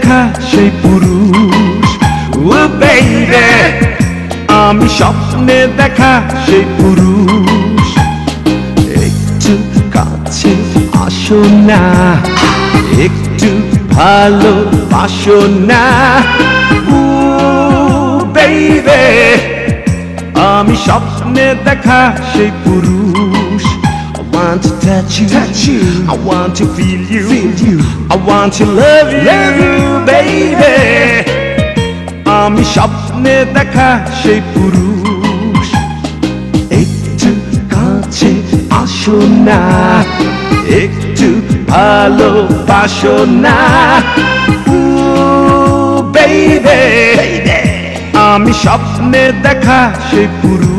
দেখা সেই পুরুষ। ও বেইবে আমি স্বপ্নে দেখা সেই পুরুষ। একটু কাছে আসো না, একটু ভালোবাসো না। ও বেইবে আমি স্বপ্নে দেখা সেই পুরুষ। I want to touch you, I want to feel you, I want to love you, baby. আমি স্বপ্নে দেখা সেই পুরুষ। একটু কাছে আসো না, একটু ভালোবাসো না। ও বেইবে আমি স্বপ্নে দেখা সেই পুরুষ।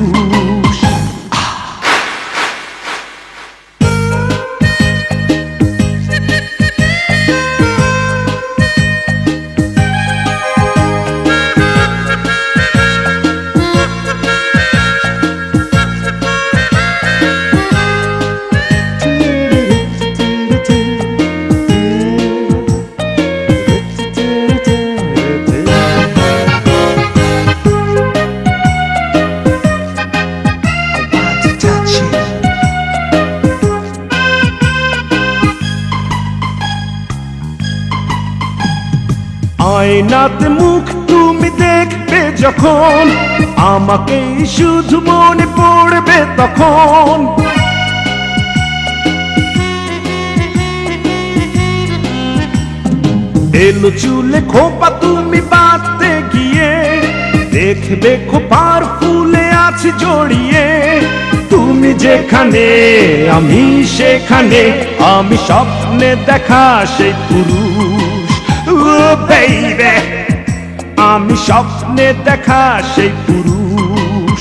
আয়নাতে মুখ তুমি দেখবে যখন, আমাকে শুধু মনে পড়বে তখন। এলো চুলে খোপা তুমি বাঁধতে গিয়ে, দেখবে খোপার ফুলে আছি জড়িয়ে। তুমি যেখানে আমি সেখানে, আমি স্বপ্নে দেখা সেই পুরুষ। ও বেইবে আমি স্বপ্নে দেখা সেই পুরুষ।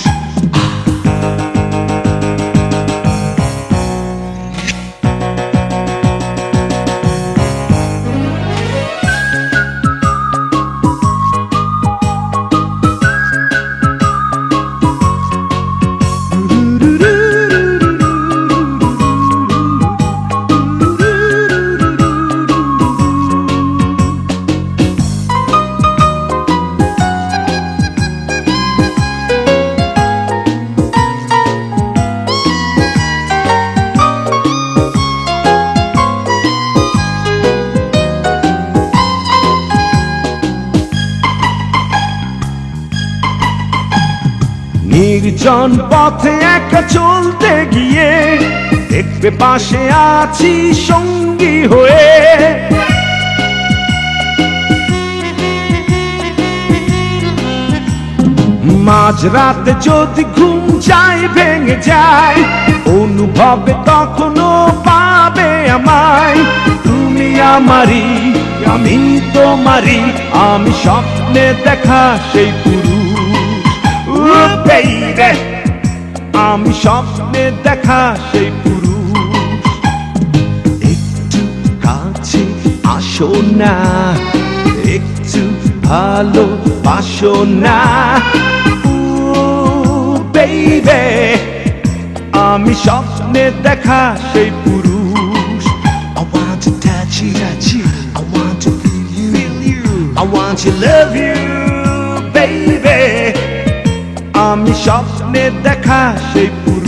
নির্জন পথে একা চলতে গিয়ে, দেখবে পাশে আছি সঙ্গী হয়ে। মাঝরাতে যদি ঘুম যায় ভেঙে যায়, অনুভবে তখনও পাবে আমায়। তুমি আমারই, আমি তোমারই, আমি স্বপ্নে দেখা সেই পুরুষ। ও বেইবে আমি স্বপ্নে দেখা সেই পুরুষ। একটু কাছে আসো না, একটু ভালোবাসো না। ও বেইবে আমি স্বপ্নে দেখা সেই পুরুষ। I want to touch you, I want to feel you, I want to love you, baby. আমি স্বপ্নে দেখা সেই পুরুষ।